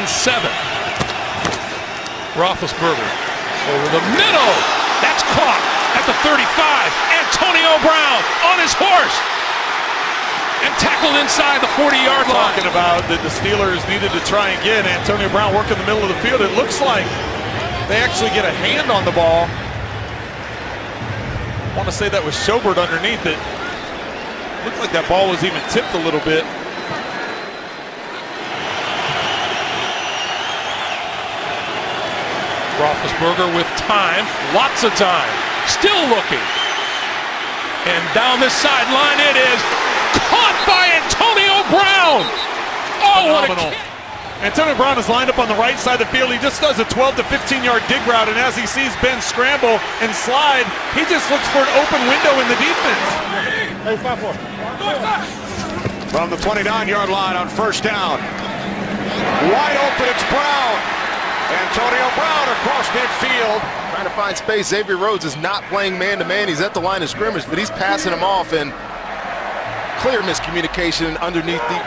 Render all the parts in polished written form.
and 7. Roethlisberger over the middle. That's caught at the 35. Antonio Brown on his horse and tackled inside the 40-yard line. Talking about that the Steelers needed to try and get Antonio Brown work in the middle of the field. It looks like they actually get a hand on the ball. I want to say that was Schobert underneath it. Looked like that ball was even tipped a little bit. Roethlisberger with time, lots of time, still looking. And down this sideline it is caught by Antonio Brown. Oh, what a kick. Antonio Brown is lined up on the right side of the field. He just does a 12 to 15-yard dig route, and as he sees Ben scramble and slide, he just looks for an open window in the defense. From the 29-yard line on first down. Wide open, it's Brown. Antonio Brown across midfield. Trying to find space. Xavier Rhodes is not playing man-to-man. He's at the line of scrimmage, but he's passing him off, and clear miscommunication underneath the...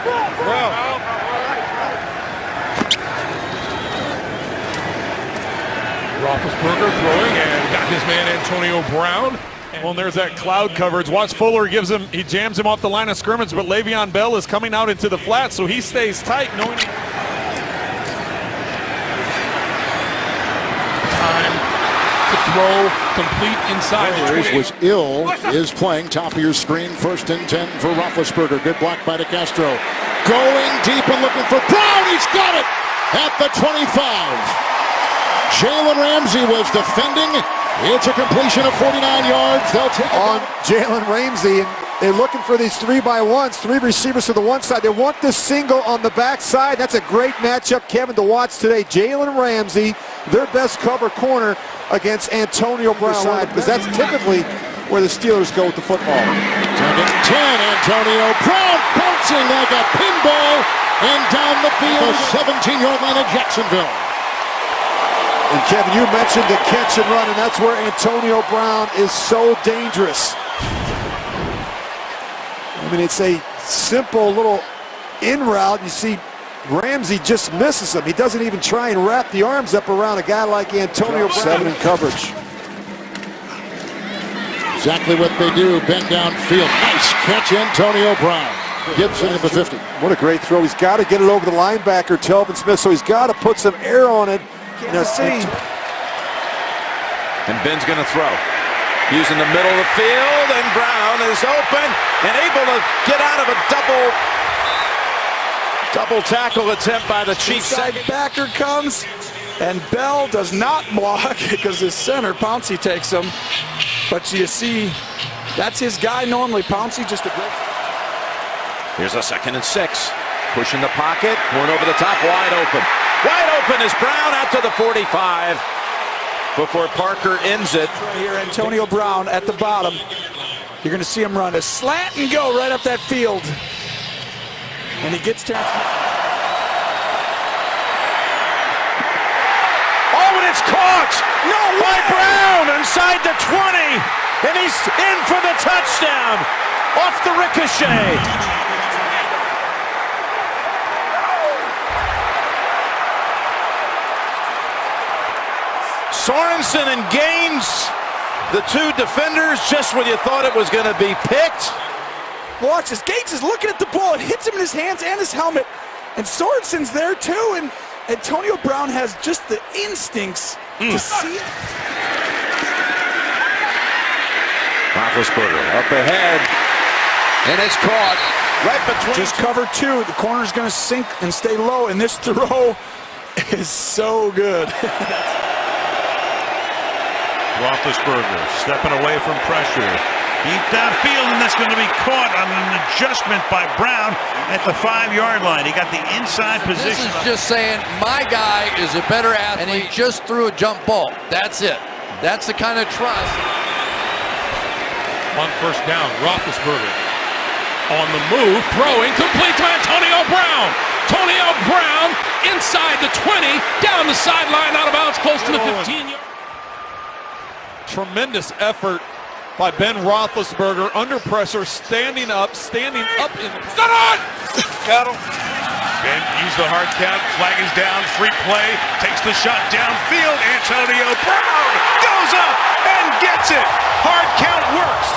Roethlisberger throwing and got his man Antonio Brown. Well, and there's that cloud coverage. Watch Fuller he jams him off the line of scrimmage, but Le'Veon Bell is coming out into the flat, so he stays tight, knowing time to throw complete inside the 20. Was ill, is playing top of your screen. 1st and 10 for Roethlisberger. Good block by DeCastro. Going deep and looking for Brown. He's got it at the 25. Jalen Ramsey was defending. It's a completion of 49 yards. They'll take on Jalen Ramsey. And they're looking for these 3-by-1s, 3 receivers to the one side. They want this single on the backside. That's a great matchup, Kevin, to watch today. Jalen Ramsey, their best cover corner against Antonio Brown, because that's typically where the Steelers go with the football. 2nd and 10, Antonio Brown bouncing like a pinball and down the field, 17-yard line of Jacksonville. And Kevin, you mentioned the catch and run, and that's where Antonio Brown is so dangerous. I mean, it's a simple little in route. You see Ramsey just misses him. He doesn't even try and wrap the arms up around a guy like Antonio Brown. 7 in coverage. Exactly what they do, bend downfield. Nice catch, Antonio Brown. Gibson at the 50. What a great throw. He's got to get it over the linebacker, Telvin Smith, so he's got to put some air on it. And Ben's going to throw. Using the middle of the field, and Brown is open and able to get out of a double tackle attempt by the Chiefs. Inside backer comes, and Bell does not block because his center, Pouncey, takes him. But you see, that's his guy normally. Pouncey just a great. Here's a 2nd and 6. Pushing the pocket, going over the top, wide open. Wide open is Brown out to the 45 before Parker ends it. Right here, Antonio Brown at the bottom. You're going to see him run a slant and go right up that field. And he gets Terrence. Oh, and it's caught! No, by Brown inside the 20. And he's in for the touchdown off the ricochet. Sorensen and Gaines, the 2 defenders, just when you thought it was going to be picked. Watch this. Gaines is looking at the ball. It hits him in his hands and his helmet. And Sorensen's there too. And Antonio Brown has just the instincts to see it. Roethlisberger up ahead. And it's caught right between. Just cover 2. The corner's going to sink and stay low. And this throw is so good. Roethlisberger stepping away from pressure. Deep downfield, and that's going to be caught on an adjustment by Brown at the 5-yard line. He got the inside position. This is just saying, my guy is a better athlete, and he just threw a jump ball. That's it. That's the kind of trust. On 1st down, Roethlisberger on the move, throwing, complete to Antonio Brown. Antonio Brown inside the 20, down the sideline, out of bounds, close to the 15-yard. Tremendous effort by Ben Roethlisberger under pressure, standing up in. Got on! Got him. Ben used the hard count, flag is down, free play, takes the shot downfield. Antonio Brown goes up and gets it. Hard count works.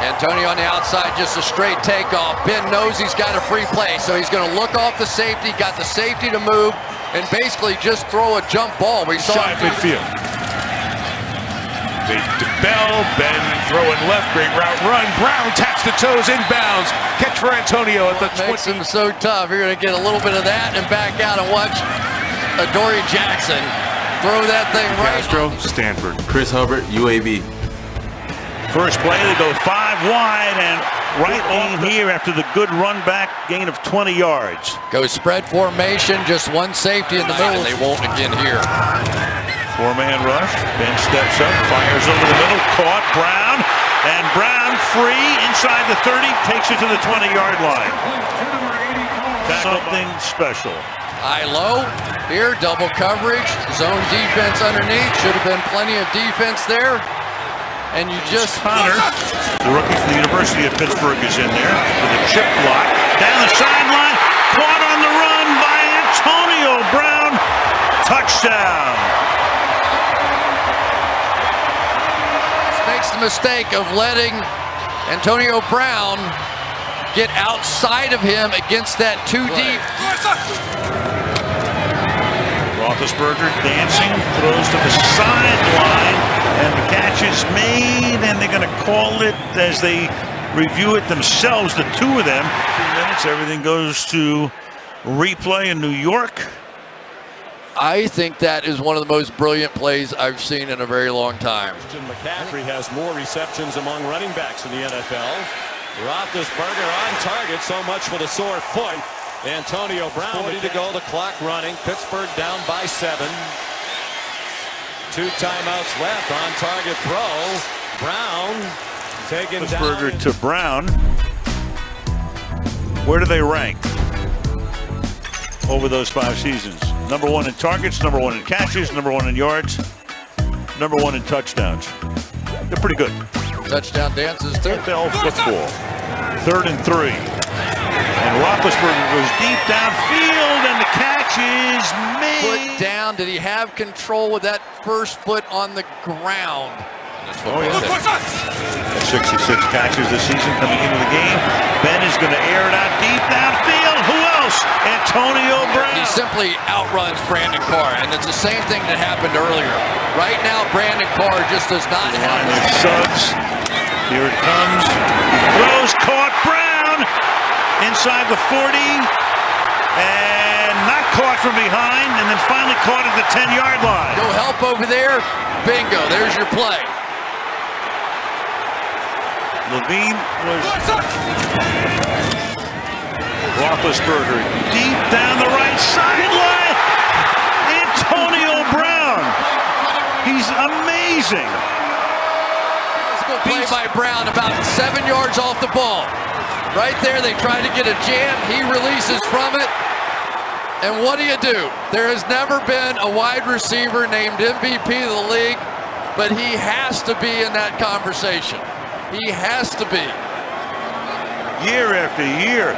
Antonio on the outside, just a straight takeoff. Ben knows he's got a free play, so he's going to look off the safety, got the safety to move, and basically just throw a jump ball. We saw Shot midfield. Big to Bell, Ben throwing left, great route run. Brown taps the toes inbounds. Catch for Antonio at the 20. Makes him so tough. You're going to get a little bit of that and back out and watch Adoree Jackson throw that thing right. Castro, Stanford. Chris Hubbard, UAB. First play, they go 5 wide and right in here after the good run back, gain of 20 yards. Go spread formation, just one safety in the middle. They won't again here. 4-man rush. Ben steps up, fires over the middle, caught Brown, and Brown free inside the 30, takes it to the 20-yard line. Something special. High-low here, double coverage, zone defense underneath. Should have been plenty of defense there. And you just... Connor, the rookie from the University of Pittsburgh, is in there with a chip block. Down the sideline, caught on the run by Antonio Brown. Touchdown. Makes the mistake of letting Antonio Brown get outside of him against that too deep. Roethlisberger dancing, throws to the sideline, and the catch is made, and they're going to call it as they review it themselves, the two of them. 2 minutes, everything goes to replay in New York. I think that is one of the most brilliant plays I've seen in a very long time. McCaffrey has more receptions among running backs in the NFL. Roethlisberger on target, so much for the sore foot. Antonio Brown, 40 to go, the clock running. Pittsburgh down by 7. 2 timeouts left, on target throw. Brown taken down. Roethlisberger to Brown. Where do they rank over those 5 seasons? Number 1 in targets, number 1 in catches, number 1 in yards, number 1 in touchdowns. They're pretty good. Touchdown dances too. NFL football. 3rd and 3. And Roethlisberger goes deep downfield, and the catch is made. Foot down. Did he have control with that first foot on the ground? Oh, yeah. 66 catches this season coming into the game. Ben is going to air it out deep downfield. Who else? Antonio Brown. He simply outruns Brandon Carr, and it's the same thing that happened earlier. Right now, Brandon Carr just does not have it. Suggs. Here it comes. Throws, caught Brown inside the 40, and not caught from behind, and then finally caught at the 10-yard line. No help over there. Bingo, there's your play. Levine was Roethlisberger deep down the right sideline. Antonio Brown. He's amazing. Good play by Brown, about 7 yards off the ball. Right there, they try to get a jam. He releases from it. And what do? There has never been a wide receiver named MVP of the league, but he has to be in that conversation. He has to be. Year after year,